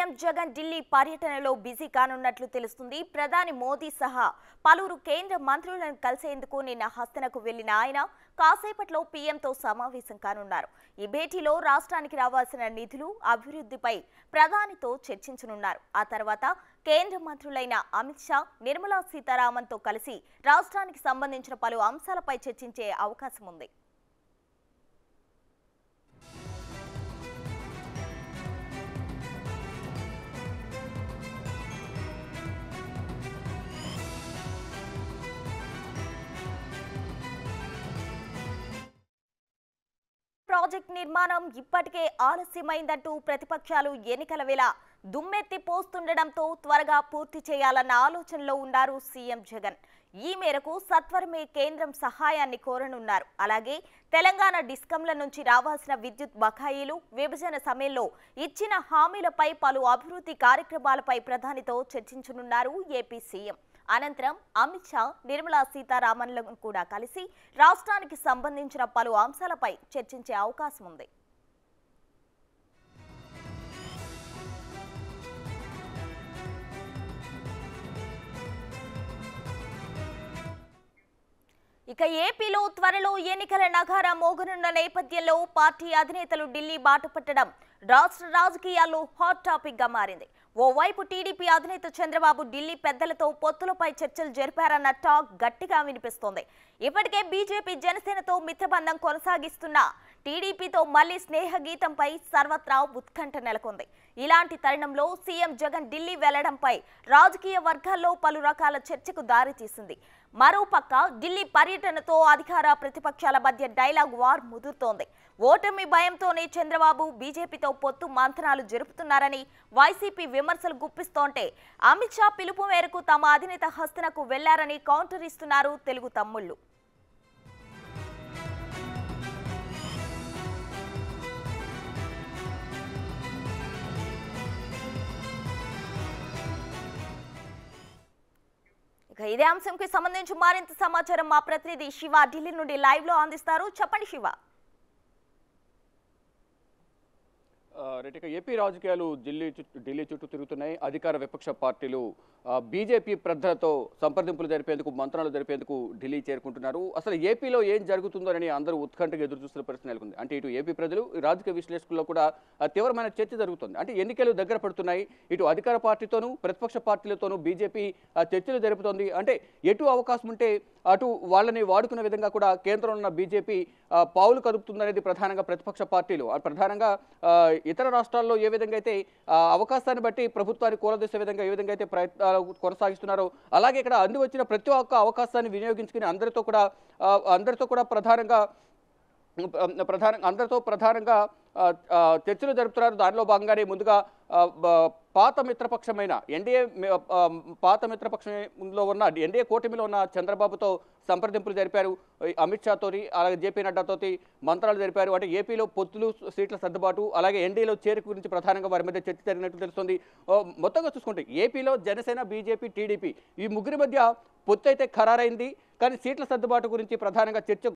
CM Jagan Delhi పర్యటనలో busy కానున్నట్లు తెలుస్తుంది. ప్రధాని మోదీ సహా పలువురు కేంద్ర మంత్రులను కలిసేందుకు నిన్న హస్తనకు వెళ్లిన ఆయన కాసేపట్లో పీఎంతో సమావేశం కానున్నారు. ఈ భేటీలో రాష్ట్రానికి రావాల్సిన నిధులు, అభివృద్ధిపై ప్రధానితో చర్చించనున్నారు. ఆ తర్వాత కేంద్ర మంత్రులైన అమిత్ షా, నిర్మలా సీతారామన్తో కలిసి రాష్ట్రానికి సంబంధించిన పలు అంశాలపై చర్చించే అవకాశం ఉంది. ప్రాజెక్ట్ నిర్మాణం ఇప్పటికే ఆలస్యమైందంటూ ప్రతిపక్షాలు ఎన్నికల వేళ దుమ్మెత్తి పోస్తుండటంతో త్వరగా పూర్తి చేయాలన్న ఆలోచనలో ఉన్నారు సీఎం జగన్. ఈ మేరకు సత్వరమే కేంద్రం సహాయాన్ని కోరనున్నారు. అలాగే తెలంగాణ డిస్కంల నుంచి రావాల్సిన విద్యుత్ బకాయిలు, విభజన సమయంలో ఇచ్చిన హామీలపై పలు అభివృద్ధి కార్యక్రమాలపై ప్రధానితో చర్చించనున్నారు ఏపీ సీఎం. అనంతరం అమిత్ షా, నిర్మలా సీతారామన్లను కూడా కలిసి రాష్ట్రానికి సంబంధించిన పలు అంశాలపై చర్చించే అవకాశం ఉంది. ఇక ఏపీలో త్వరలో ఎన్నికల నగారా మోగనున్న నేపథ్యంలో పార్టీ అధినేతలు ఢిల్లీ బాట పట్టడం రాష్ట్ర రాజకీయాల్లో హాట్ టాపిక్ గా మారింది. ఓవైపు టీడీపీ అధినేత చంద్రబాబు ఢిల్లీ పెద్దలతో పొత్తులపై చర్చలు జరిపారన్న టాక్ గట్టిగా వినిపిస్తోంది. ఇప్పటికే బీజేపీ, జనసేనతో మిత్రబంధం కొనసాగిస్తున్న టీడీపీతో మళ్లీ స్నేహ గీతంపై సర్వత్రా ఉత్కంఠ నెలకొంది. ఇలాంటి తరుణంలో సీఎం జగన్ ఢిల్లీ వెళ్లడంపై రాజకీయ వర్గాల్లో పలు రకాల చర్చకు దారితీసింది. మరోపక్క ఢిల్లీ పర్యటనతో అధికార ప్రతిపక్షాల మధ్య డైలాగ్ వార్ ముదురుతోంది. ఓటమి భయంతోనే చంద్రబాబు బీజేపీతో పొత్తు మంతనాలు జరుపుతున్నారని వైసీపీ విమర్శలు గుప్పిస్తోంటే, అమిత్ షా పిలుపు మేరకు తమ అధినేత హస్తనకు వెళ్లారని కౌంటర్ ఇస్తున్నారు తెలుగు తమ్ముళ్లు. ఇదే అంశంకి సంబంధించి మరింత సమాచారం మా ప్రతినిధి శివ ఢిల్లీ నుండి లైవ్ లో అందిస్తారు. చెప్పండి శివ. ఏపీ రాజకీయాలు ఢిల్లీ చుట్టూ తిరుగుతున్నాయి. అధికార విపక్ష పార్టీలు బీజేపీ ప్రజలతో సంప్రదింపులు జరిపేందుకు, మంత్రాలు జరిపేందుకు ఢిల్లీ చేరుకుంటున్నారు. అసలు ఏపీలో ఏం జరుగుతుందోనని అందరూ ఉత్కంఠగా ఎదురు చూస్తున్న పరిస్థితి నెలకొంది. అంటే ఇటు ఏపీ ప్రజలు, రాజకీయ విశ్లేషకుల్లో కూడా తీవ్రమైన చర్చ జరుగుతుంది. అంటే ఎన్నికలు దగ్గర పడుతున్నాయి. ఇటు అధికార పార్టీతోనూ ప్రతిపక్ష పార్టీలతోనూ బీజేపీ చర్చలు జరుపుతోంది. అంటే ఎటు అవకాశం ఉంటే అటు వాళ్ళని వాడుకునే విధంగా కూడా కేంద్రంలో ఉన్న బీజేపీ పావులు కదుపుతుందనేది ప్రధానంగా ప్రతిపక్ష పార్టీలు, ప్రధానంగా ఇతర రాష్ట్రాల్లో ఏ విధంగా అయితే అవకాశాన్ని బట్టి ప్రభుత్వాన్ని కూలదీసే విధంగా ఏ విధంగా అయితే ప్రయత్నాలు కొనసాగిస్తున్నారో, అలాగే ఇక్కడ అంది వచ్చిన ప్రతి ఒక్క అవకాశాన్ని వినియోగించుకుని అందరితో కూడా ప్రధానంగా చర్చలు జరుపుతున్నారు. దానిలో భాగంగానే ముందుగా పాత మిత్రపక్షంలో ఉన్న ఎన్డీఏ కూటమిలో ఉన్న చంద్రబాబుతో సంప్రదింపులు జరిపారు. అమిత్ షాతోటి, అలాగే జేపీ నడ్డాతోటి మంత్రాలు జరిపారు. అంటే ఏపీలో పొత్తులు, సీట్ల సర్దుబాటు, అలాగే ఎన్డీఏలో చేరిక గురించి ప్రధానంగా వారి మధ్య చర్చ జరిగినట్టు తెలుస్తుంది. మొత్తంగా చూసుకుంటే ఏపీలో జనసేన, బీజేపీ, టీడీపీ ఈ ముగ్గురి మధ్య పొత్తు అయితే ఖరారైంది. కానీ సీట్ల సర్దుబాటు గురించి ప్రధానంగా చర్చ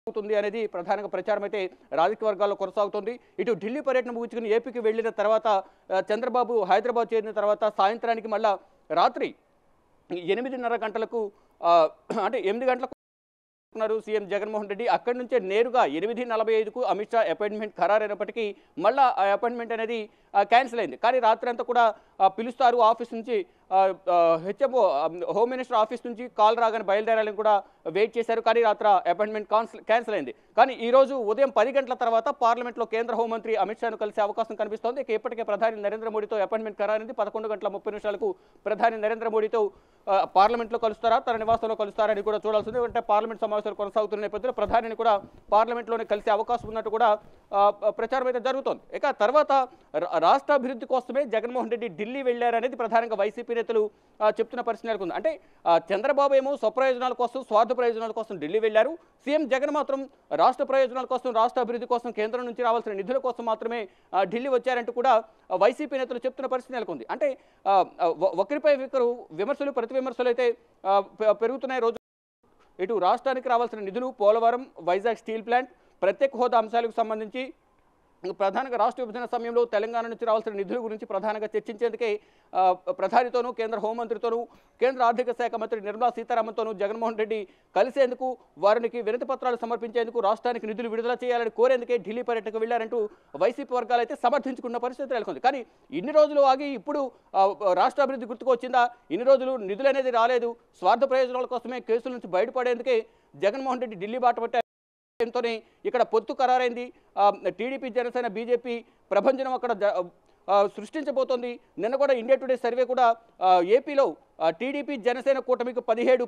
అవుతుంది అనేది ప్రధానంగా ప్రచారం అయితే రాజకీయ వర్గాల్లో కొనసాగుతుంది. ఇటు ఢిల్లీ పర్యటన ముగించుకుని ఏపీకి వెళ్ళిన తర్వాత చంద్రబాబు హైదరాబాద్ చేరిన తర్వాత సాయంత్రానికి మళ్ళా రాత్రి 8:30 గంటలకు అంటే 8 గంటలకు సీఎం జగన్మోహన్ రెడ్డి. అక్కడి నుంచే నేరుగా 8:45కు అమిత్ షా అపాయింట్మెంట్ ఖరారైనప్పటికీ మళ్ళా ఆ అపాయింట్మెంట్ అనేది క్యాన్సిల్ అయింది. కానీ రాత్రి అంతా కూడా పిలుస్తారు ఆఫీస్ నుంచి, హెచ్ఎంఓ హోమ్ మినిస్టర్ ఆఫీస్ నుంచి కాల్ రాగానే బయలుదేరాలని కూడా వెయిట్ చేశారు. కానీ రాత్రి అపాయింట్మెంట్ క్యాన్సిల్ అయింది. కానీ ఈరోజు ఉదయం 10 గంటల తర్వాత పార్లమెంట్లో కేంద్ర హోంమంత్రి అమిత్ షాను కలిసే అవకాశం కనిపిస్తోంది. ఇప్పటికే ప్రధాని నరేంద్ర మోడీతో అపాయింట్మెంట్ ఖరారైంది. 11:30 ప్రధాని నరేంద్ర మోడీతో పార్లమెంట్లో కలుస్తారా, తన నివాసంలో కలుస్తారని కూడా చూడాల్సింది. అంటే పార్లమెంట్ సమావేశాలు కొనసాగుతున్న నేపథ్యంలో ప్రధానిని కూడా పార్లమెంట్లోనే కలిసే అవకాశం ఉన్నట్టు కూడా ప్రచారం అయితే జరుగుతోంది. ఇక తర్వాత రాష్ట్ర అభివృద్ధి కోసమే జగన్మోహన్ రెడ్డి ఢిల్లీ వెళ్లారనేది ప్రధానంగా వైసీపీ నేతలు చెప్తున్న పరిస్థితి నెలకొంది. అంటే చంద్రబాబు ఏమో స్వప్రయోజనాల కోసం, స్వార్థ ప్రయోజనాల కోసం ఢిల్లీ వెళ్లారు. సీఎం జగన్ మాత్రం రాష్ట్ర ప్రయోజనాల కోసం, రాష్ట్ర అభివృద్ధి కోసం, కేంద్రం నుంచి రావాల్సిన నిధుల కోసం మాత్రమే ఢిల్లీ వచ్చారంటూ కూడా వైసీపీ నేతలు చెప్తున్న పరిస్థితి నెలకొంది. అంటే ఒకరిపై ఒకరు విమర్శలు, ప్రతి విమర్శలు అయితే పెరుగుతున్నాయి రోజు. ఇటు రాష్ట్రానికి రావాల్సిన నిధులు, పోలవరం, వైజాగ్ స్టీల్ ప్లాంట్, ప్రత్యేక హోదా అంశాలకు సంబంధించి ప్రధానంగా రాష్ట్ర విభజన సమయంలో తెలంగాణ నుంచి రావాల్సిన నిధుల గురించి ప్రధానంగా చర్చించేందుకే ప్రధానితోనూ కేంద్ర హోంమంత్రితోనూ కేంద్ర ఆర్థిక శాఖ మంత్రి నిర్మలా సీతారామన్తోనూ జగన్మోహన్ రెడ్డి కలిసేందుకు వారికి వినతి పత్రాలు సమర్పించేందుకు రాష్ట్రానికి నిధులు విడుదల చేయాలని కోరేందుకే ఢిల్లీ పర్యటనకు వెళ్లారంటూ వైసీపీ వర్గాలు అయితే సమర్థించుకున్న పరిస్థితి నెలకొంది. కానీ ఇన్ని రోజులు ఆగి ఇప్పుడు రాష్ట్ర అభివృద్ధి గుర్తుకు వచ్చిందా? ఇన్ని రోజులు నిధులు అనేది రాలేదు, స్వార్థ ప్రయోజనాల కోసమే కేసుల నుంచి బయటపడేందుకే జగన్మోహన్ రెడ్డి ఢిల్లీ బాట పట్టారు. ఇక్కడ పొత్తు ఖరారైంది. టీడీపీ జనసేన బీజేపీ ప్రభంజనం అక్కడ సృష్టించబోతోంది. నిన్న కూడా ఇండియా టుడే సర్వే కూడా ఏపీలో టీడీపీ జనసేన కూటమికి 17,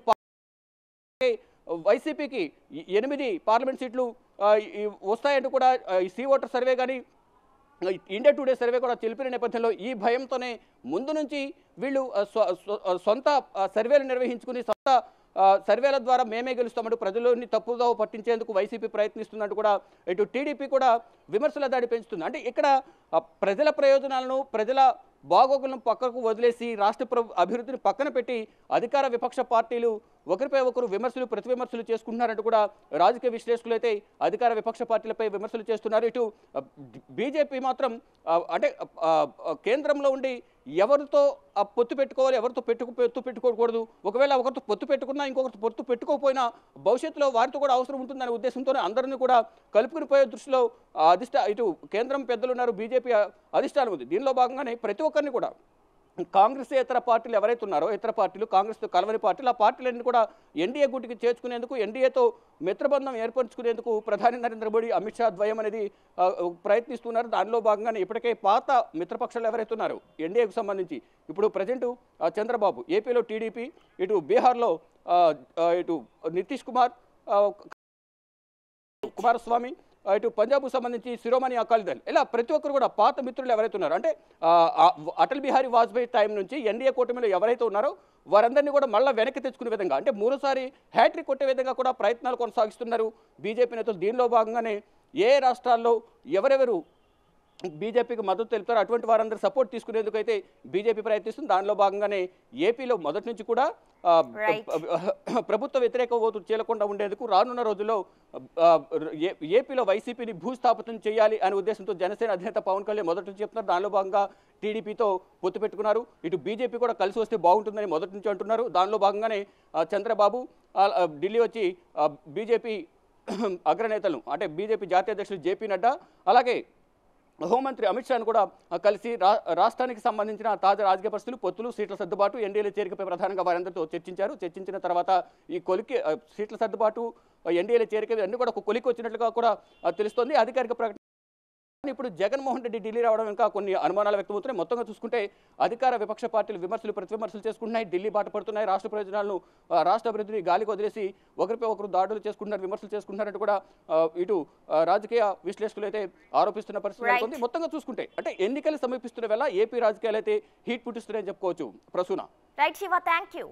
వైసీపీకి 8 పార్లమెంట్ సీట్లు వస్తాయంటూ కూడా ఈ సీ ఓటర్ సర్వే కానీ ఇండియా టుడే సర్వే కూడా తెలిపిన నేపథ్యంలో ఈ భయంతోనే ముందు నుంచి వీళ్ళు సొంత సర్వేలు నిర్వహించుకుని సొంత సర్వేల ద్వారా మేమే గెలుస్తామంటూ ప్రజల్లోని తప్పుదో పట్టించేందుకు వైసీపీ ప్రయత్నిస్తున్నట్టు కూడా ఇటు టీడీపీ కూడా విమర్శల దాడి పెంచుతుంది. అంటే ఇక్కడ ప్రజల ప్రయోజనాలను ప్రజల బాగోగులను పక్కకు వదిలేసి రాష్ట్ర అభివృద్ధిని పక్కన పెట్టి అధికార విపక్ష పార్టీలు ఒకరిపై ఒకరు విమర్శలు ప్రతి విమర్శలు చేసుకుంటున్నారంటూ కూడా రాజకీయ విశ్లేషకులు అయితే అధికార విపక్ష పార్టీలపై విమర్శలు చేస్తున్నారు. ఇటు బీజేపీ మాత్రం అంటే కేంద్రంలో ఉండి ఎవరితో పొత్తు పెట్టుకోవాలి, ఎవరితో పొత్తు పెట్టుకోకూడదు, ఒకవేళ ఒకరితో పొత్తు పెట్టుకున్నా ఇంకొకరితో పొత్తు పెట్టుకోకపోయినా భవిష్యత్తులో వారితో కూడా అవసరం ఉంటుందనే ఉద్దేశంతోనే అందరినీ కూడా కలుపుకుని పోయే దృష్టిలో ఇటు కేంద్రం పెద్దలు ఉన్నారు, బీజేపీ అధిష్టానం ఉంది. దీనిలో భాగంగానే ప్రతి ఒక్కరిని కూడా కాంగ్రెస్ ఇతర పార్టీలు ఎవరైతే ఉన్నారో ఇతర పార్టీలు కాంగ్రెస్తో కలవని పార్టీలు ఆ పార్టీలన్నీ కూడా ఎన్డీఏ గుటికి చేర్చుకునేందుకు ఎన్డీఏతో మిత్రబంధం ఏర్పరచుకునేందుకు ప్రధాని నరేంద్ర మోడీ అమిత్ షా ద్వయం అనేది ప్రయత్నిస్తున్నారు. దానిలో భాగంగానే ఇప్పటికే పాత మిత్రపక్షాలు ఎవరైతే ఉన్నారో ఎన్డీఏకు సంబంధించి ఇప్పుడు ప్రజెంటు చంద్రబాబు, ఏపీలో టీడీపీ, ఇటు బీహార్లో ఇటు నితీష్ కుమారస్వామి, ఇటు పంజాబ్కు సంబంధించి శిరోమణి అకాలీదళ్, ఇలా ప్రతి ఒక్కరు కూడా పాత మిత్రులు ఎవరైతే ఉన్నారో అంటే అటల్ బిహారీ వాజ్పేయి టైం నుంచి ఎన్డీఏ కూటమిలో ఎవరైతే ఉన్నారో వారందరినీ కూడా మళ్ళీ వెనక్కి తెచ్చుకునే విధంగా అంటే మూడోసారి హ్యాట్రిక్ కొట్టే విధంగా కూడా ప్రయత్నాలు కొనసాగిస్తున్నారు బీజేపీ నేతలు. దీనిలో భాగంగానే ఏ రాష్ట్రాల్లో ఎవరెవరు బీజేపీకి మద్దతు తెలుపుతారు అటువంటి వారందరూ సపోర్ట్ తీసుకునేందుకు అయితే బీజేపీ ప్రయత్నిస్తుంది. దానిలో భాగంగానే ఏపీలో మొదటి నుంచి కూడా ప్రభుత్వ వ్యతిరేక ఓటు చేయకుండా ఉండేందుకు రానున్న రోజుల్లో ఏపీలో వైసీపీని భూస్థాపితం చేయాలి అనే ఉద్దేశంతో జనసేన అధినేత పవన్ కళ్యాణ్ మొదటి నుంచి చెప్తున్నారు. దానిలో భాగంగా టీడీపీతో పొత్తు పెట్టుకున్నారు. ఇటు బీజేపీ కూడా కలిసి వస్తే బాగుంటుందని మొదటి నుంచి అంటున్నారు. దానిలో భాగంగానే చంద్రబాబు ఢిల్లీ వచ్చి బీజేపీ అగ్రనేతలను అంటే బీజేపీ జాతీయ అధ్యక్షులు జేపీ నడ్డా అలాగే హోంమంత్రి అమిత్ షాను కూడా కలిసి రాష్ట్రానికి సంబంధించిన తాజా రాజకీయ పరిస్థితులు, పొత్తులు, సీట్ల సర్దుబాటు, ఎన్డీఏల చేరికపై ప్రధానంగా వారందరితో చర్చించారు. చర్చించిన తర్వాత ఈ కొలికి సీట్ల సర్దుబాటు, ఎన్డీఏల చేరిక అన్ని కూడా ఒక కొలికి వచ్చినట్లుగా కూడా తెలుస్తోంది. అధికారిక ప్రకటన ఇప్పుడు జగన్మోహన్ రెడ్డి ఢిల్లీ రావడం ఇంకా కొన్ని అనుమానాలు వ్యక్తమవుతున్నాయి. మొత్తంగా చూసుకుంటే అధికార విపక్ష పార్టీలు విమర్శలు ప్రతి విమర్శలు చేసుకుంటున్నాయి, ఢిల్లీ బాట పడుతున్నాయి, రాష్ట్ర ప్రయోజనాలను రాష్ట్ర అభివృద్ధిని గాలికి వదిలేసి ఒకరిపై ఒకరు దాడులు చేసుకుంటున్నారు, విమర్శలు చేసుకుంటున్నారంటూ కూడా ఇటు రాజకీయ విశ్లేషకులు అయితే ఆరోపిస్తున్న పరిస్థితి నెలకొంది. మొత్తంగా చూసుకుంటే అంటే ఎన్నికలు సమీపిస్తున్న వేళ ఏపీ రాజకీయాలు అయితే హీట్ పుట్టిస్తున్నాయని చెప్పుకోవచ్చు. Prasuna. Right Shiva, thank you.